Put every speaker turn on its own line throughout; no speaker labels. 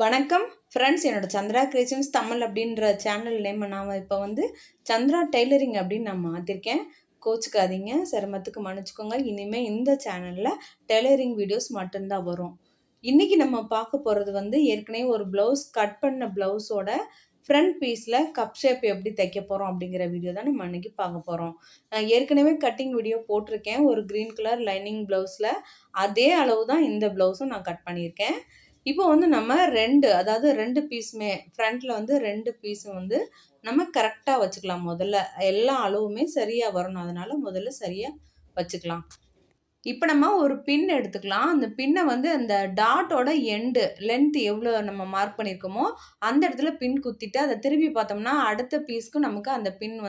வணக்கம் ஃப்ரெண்ட்ஸ். என்னோட சந்திரா கிரியேஷன்ஸ் தமிழ் அப்படின்ற சேனல் நேம் நான் இப்போ சந்திரா டெய்லரிங் அப்படின்னு நான் மாற்றிருக்கேன். கோச்சுக்காதீங்க, சிரமத்துக்கு மன்னிச்சுக்கோங்க. இனிமேல் இந்த சேனலில் டெய்லரிங் வீடியோஸ் மட்டும்தான் வரும். இன்றைக்கி நம்ம பார்க்க போகிறது ஏற்கனவே ஒரு ப்ளவுஸ் கட் பண்ண ப்ளவுஸோட ஃப்ரண்ட் பீஸில் கப் ஷேப் எப்படி தைக்க போகிறோம் அப்படிங்கிற வீடியோ தான் நம்ம இன்றைக்கி பார்க்க போகிறோம். நான் ஏற்கனவே கட்டிங் வீடியோ போட்டிருக்கேன் ஒரு க்ரீன் கலர் லைனிங் ப்ளவுஸில். அதே அளவு தான் இந்த ப்ளவுஸும் நான் கட் பண்ணியிருக்கேன். இப்போ நம்ம 2 அதாவது 2 பீஸுமே ஃப்ரண்ட்ல 2 பீஸும் நம்ம கரெக்டாக வச்சுக்கலாம். முதல்ல எல்லா அளவுமே சரியாக வரணும். அதனால முதல்ல சரியாக வச்சுக்கலாம். இப்போ நம்ம ஒரு பின் எடுத்துக்கலாம். அந்த பின்னை அந்த டாட்டோட எண்டு லென்த் எவ்வளோ நம்ம மார்க் பண்ணியிருக்கோமோ அந்த இடத்துல பின் குத்திட்டு அதை திருப்பி பார்த்தோம்னா அடுத்த பீஸ்க்கு நமக்கு அந்த பின்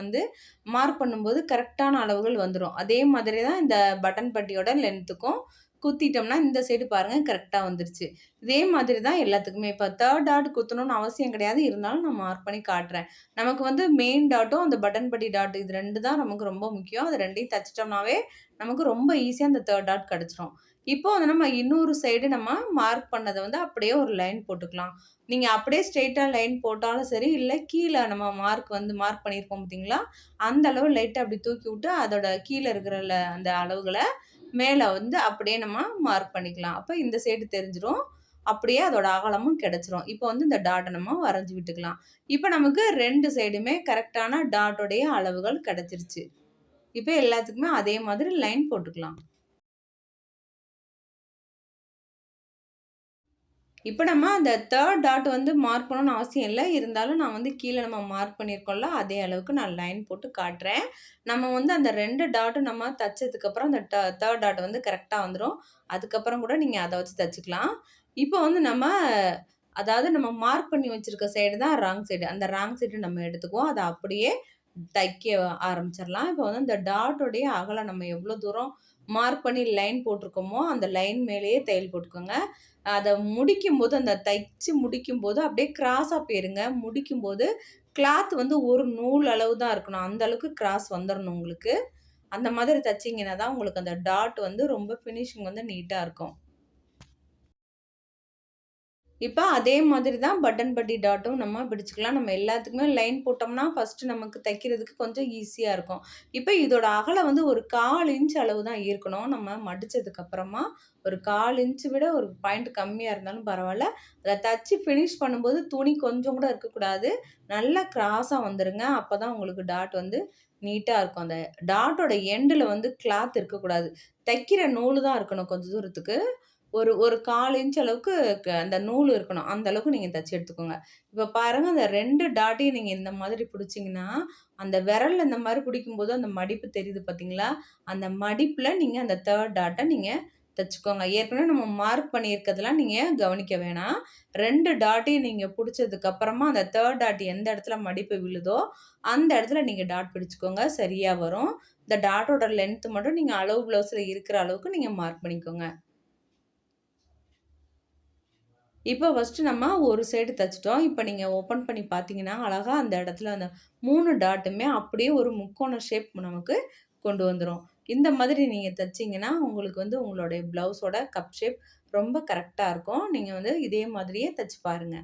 மார்க் பண்ணும்போது கரெக்டான அளவுகள் வந்துடும். அதே மாதிரி தான் இந்த பட்டன் பட்டியோட லென்த்துக்கும் குத்திட்டோம்னா இந்த சைடு பாருங்கள் கரெக்டாக வந்துருச்சு. இதே மாதிரி தான் எல்லாத்துக்குமே. இப்போ 3rd டாட் குத்தணும்னு அவசியம் கிடையாது. இருந்தாலும் நான் மார்க் பண்ணி காட்டுறேன். நமக்கு மெயின் டாட்டும் அந்த பட்டன் பட்டி டாட் இது 2 தான் நமக்கு ரொம்ப முக்கியம். அது 2யும் தச்சிட்டோம்னாவே நமக்கு ரொம்ப ஈஸியாக அந்த 3rd டாட் கிடச்சிரும். இப்போ நம்ம இன்னொரு சைடு நம்ம மார்க் பண்ணதை அப்படியே ஒரு லைன் போட்டுக்கலாம். நீங்கள் அப்படியே ஸ்ட்ரெயிட்டாக லைன் போட்டாலும் சரி, இல்லை கீழே நம்ம மார்க் மார்க் பண்ணியிருப்போம் பார்த்தீங்களா, அந்த அளவு லைட்டாக அப்படி தூக்கி விட்டு அதோட கீழே இருக்கிற அந்த அளவுகளை மேலே அப்படியே நம்ம மார்க் பண்ணிக்கலாம். அப்போ இந்த சைடு தெரிஞ்சிரும். அப்படியே அதோட அகலமும் கிடைச்சிரும். இப்போ இந்த டாட்டை நம்ம வரைஞ்சி விட்டுக்கலாம். இப்போ நமக்கு 2 சைடுமே கரெக்டான டாட்டோடைய அளவுகள் கிடைச்சிருச்சு. இப்போ எல்லாத்துக்குமே அதே மாதிரி லைன் போட்டுக்கலாம். இப்போ நம்ம அந்த 3rd டாட் மார்க் பண்ணணும்னு அவசியம் இல்லை. இருந்தாலும் நான் கீழே நம்ம மார்க் பண்ணியிருக்கோம்ல, அதே அளவுக்கு நான் லைன் போட்டு காட்டுறேன். நம்ம அந்த 2 டாட்டும் நம்ம தச்சதுக்கப்புறம் அந்த 3rd டாட் கரெக்டாக வந்துடும். அதுக்கப்புறம் கூட நீங்கள் அதை வச்சு தச்சுக்கலாம். இப்போ நம்ம அதாவது நம்ம மார்க் பண்ணி வச்சுருக்க சைடு தான் ராங் சைடு. அந்த ராங் சைடு நம்ம எடுத்துக்குவோம். அதை அப்படியே தைக்க ஆரம்பிச்சிடலாம். இப்போ இந்த டாட்டோடைய அகலம் நம்ம எவ்வளோ தூரம் மார்க் பண்ணி லைன் போட்டிருக்கோமோ அந்த லைன் மேலேயே தையல் போட்டுக்கோங்க. அதை முடிக்கும்போது அந்த தைச்சு முடிக்கும்போது அப்படியே கிராஸாக போயிருங்க. முடிக்கும்போது கிளாத் ஒரு நூல் அளவு தான் இருக்கணும். அந்த அளவுக்கு கிராஸ் வந்துடணும் உங்களுக்கு. அந்த மாதிரி தைச்சிங்கன்னா தான் உங்களுக்கு அந்த டாட் ரொம்ப ஃபினிஷிங் நீட்டாக இருக்கும். இப்போ அதே மாதிரி தான் பட்டன் பட்டி டாட்டும் நம்ம பிடிச்சிக்கலாம். நம்ம எல்லாத்துக்குமே லைன் போட்டோம்னா ஃபஸ்ட்டு நமக்கு தைக்கிறதுக்கு கொஞ்சம் ஈஸியாக இருக்கும். இப்போ இதோட அகலம் ஒரு 1/4 இன்ச் அளவு தான் இருக்கணும். நம்ம மடித்ததுக்கப்புறமா ஒரு 1/4 இன்ச்சு விட ஒரு பாயிண்ட் கம்மியாக இருந்தாலும் பரவாயில்ல. அதை தச்சு ஃபினிஷ் பண்ணும்போது துணி கொஞ்சம் கூட இருக்கக்கூடாது. நல்லா கிராஸாக வந்துருங்க. அப்போ தான் உங்களுக்கு டாட் நீட்டாக இருக்கும். அந்த டாட்டோட எண்டில் கிளாத் இருக்கக்கூடாது. தைக்கிற நூல் தான் இருக்கணும் கொஞ்சம் தூரத்துக்கு. ஒரு ஒரு 1/4 இன்ச் அளவுக்கு அந்த நூல் இருக்கணும். அந்த அளவுக்கு நீங்க தச்சு எடுத்துக்கோங்க. இப்ப பாருங்க அந்த 2 டாட்டையும் நீங்க இந்த மாதிரி பிடிச்சீங்கன்னா, அந்த விரல்ல இந்த மாரி பிடிக்கும்போது அந்த மடிப்பு தெரியுது பார்த்தீங்களா? அந்த மடிப்புல நீங்க அந்த 3rd டாட்ட நீங்க தச்சுக்கோங்க. ஏற்கனவே நம்ம மார்க் பண்ணியிருக்கிறதெல்லாம் நீங்க கவனிக்க வேணாம். 2 டாட்டையும் நீங்க புடிச்சதுக்கு அப்புறமா அந்த 3rd டாட் எந்த இடத்துல மடிப்பு விழுதோ, அந்த இடத்துல நீங்க டாட் பிடிச்சுக்கோங்க. சரியா வரும். இந்த டாட்டோட லென்த் மட்டும் நீங்க அளவு ப்ளவுஸ்ல இருக்கிற அளவுக்கு நீங்க மார்க் பண்ணிக்கோங்க. இப்போ ஃபர்ஸ்ட்டு நம்ம ஒரு சைடு தச்சுட்டோம். இப்போ நீங்க ஓப்பன் பண்ணி பார்த்தீங்கன்னா, அழகா அந்த இடத்துல அந்த 3 டாட்டுமே அப்படியே ஒரு முக்கோண ஷேப் நமக்கு கொண்டு வந்துரும். இந்த மாதிரி நீங்க தச்சீங்கன்னா, உங்களுக்கு உங்களுடைய ப்ளவுஸோட கப் ஷேப் ரொம்ப கரெக்ட்டா இருக்கும். நீங்க இதே மாதிரியே தச்சு பாருங்க.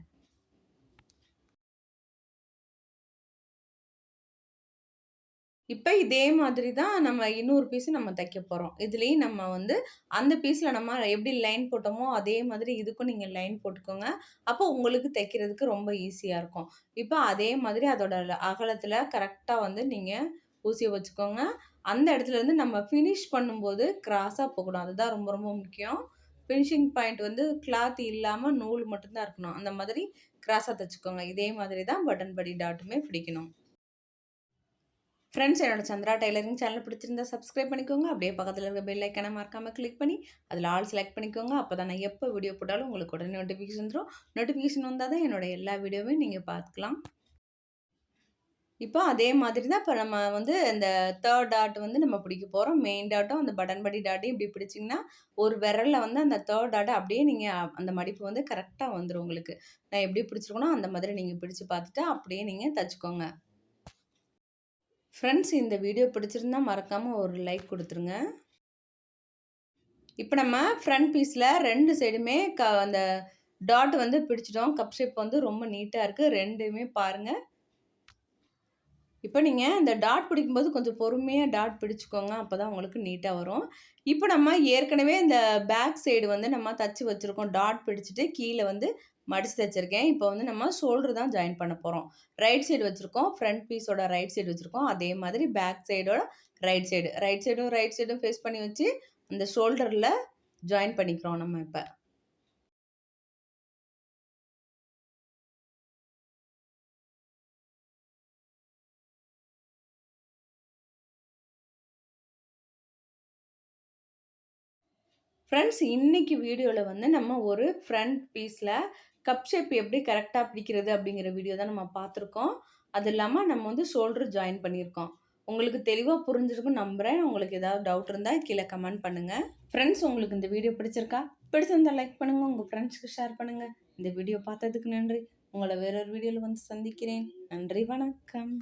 இப்ப இதே மாதிரி தான் நம்ம இன்னொரு பீஸு நம்ம தைக்க போறோம். இதுலயும் நம்ம அந்த பீஸ்ல நம்ம எப்படி லைன் போட்டோமோ, அதே மாதிரி இதுக்கும் நீங்க லைன் போட்டுக்கோங்க. அப்போ உங்களுக்கு தைக்கிறதுக்கு ரொம்ப ஈஸியா இருக்கும். இப்ப அதே மாதிரி அதோட அகலத்துல கரெக்ட்டா நீங்க ஊசிய வச்சுக்கோங்க. அந்த இடத்துலருந்து நம்ம ஃபினிஷ் பண்ணும்போது கிராஸா போகக்கூடாது. அதுதான் ரொம்ப ரொம்ப முக்கியம். ஃபினிஷிங் பாயிண்ட் கிளாத் இல்லாம நூல் மட்டும் தான் இருக்கணும். அந்த மாதிரி கிராஸா தச்சுக்கோங்க. இதே மாதிரி தான் பட்டன் படி டாட்டுமே பிடிக்கணும். ஃப்ரெண்ட்ஸ், என்னோட சந்திரா டெய்லரிங் சேனல் பிடிச்சிருந்தா சப்ஸ்கிரைப் பண்ணிக்கோங்க. அப்படியே பக்கத்தில் இருக்க பெல் ஐக்கானை மறக்காம கிளிக் பண்ணி அதில் ஆல் செலக்ட் பண்ணிக்கோங்க. அப்போ தான் நான் எப்போ வீடியோ போட்டாலும் உங்களுக்கு உடனே நோட்டிஃபிகேஷன் வந்துடும். நோட்டிஃபிகேஷன் வந்தால் தான் என்னோட எல்லா வீடியோவையும் நீங்கள் பார்த்துக்கலாம். இப்போ அதே மாதிரி தான் இப்போ நம்ம இந்த 3rd டாட் நம்ம பிடிக்க போகிறோம். மெயின் டாட்டும் அந்த பட்டன் படி டாட்டையும் இப்படி பிடிச்சிங்கன்னா, ஒரு விரலில் அந்த 3rd டாட்டை அப்படியே நீங்கள் அந்த மடிப்பு கரெக்டாக வந்துடும் உங்களுக்கு. நான் எப்படி பிடிச்சிருக்கனோ அந்த மாதிரி நீங்கள் பிடிச்சு பார்த்துட்டு அப்படியே நீங்கள் தச்சுக்கோங்க. ஃப்ரெண்ட்ஸ், இந்த வீடியோ பிடிச்சிருந்தா மறக்காம ஒரு லைக் குடுத்துருங்க. இப்போ நம்ம ஃப்ரண்ட் பீஸ்ல 2 சைடுமே அந்த டாட் வந்து பிடிச்சிட்டோம். கப் ஷேப் வந்து ரொம்ப நீட்டா இருக்கு. 2மே பாருங்க. இப்ப நீங்க இந்த டாட் பிடிக்கும்போது கொஞ்சம் பொறுமையா டாட் பிடிச்சுக்கோங்க. அப்பதான் உங்களுக்கு நீட்டா வரும். இப்ப நம்ம ஏற்கனவே இந்த பேக் சைடு வந்து நம்ம தச்சு வச்சிருக்கோம். டாட் பிடிச்சுட்டு கீழ வந்து மடிச்சு தச்சிருக்கேன். இப்ப வந்து நம்ம ஷோல்டர் தான் ஜாயின் பண்ண போறோம். ரைட் சைடு வச்சிருக்கோம். ஃப்ரண்ட் பீஸோட ரைட் சைடு வச்சிருக்கோம். அதே மாதிரி பேக் சைடோட ரைட் சைடும் ஃபேஸ் பண்ணி வச்சு அந்த ஷோல்டர்ல ஜாயின் பண்ணிக்கிறோம் நம்ம இப்ப. ஃப்ரெண்ட்ஸ் இன்னைக்கு வீடியோல வந்து நம்ம ஒரு ஃப்ரண்ட் பீஸ்ல கப் ஷேப் எப்படி கரெக்ட்டா பிடிக்கிறது அப்படிங்கிற வீடியோ தான் நம்ம பார்த்துருக்கோம். அது இல்லாம நம்ம வந்து ஷோல்டர் ஜாயின் பண்ணியிருக்கோம். உங்களுக்கு தெளிவா புரிஞ்சிருக்கும்னு நம்புறேன். உங்களுக்கு ஏதாவது டவுட் இருந்தா கீழ கமெண்ட் பண்ணுங்க. ஃப்ரெண்ட்ஸ் உங்களுக்கு இந்த வீடியோ பிடிச்சிருக்கா? பிடிச்சிருந்தா லைக் பண்ணுங்க. உங்க ஃப்ரெண்ட்ஸ்க்கு ஷேர் பண்ணுங்க. இந்த வீடியோ பார்த்ததுக்கு நன்றி. உங்கள வேறொரு வீடியோல வந்து சந்திக்கிறேன். நன்றி, வணக்கம்.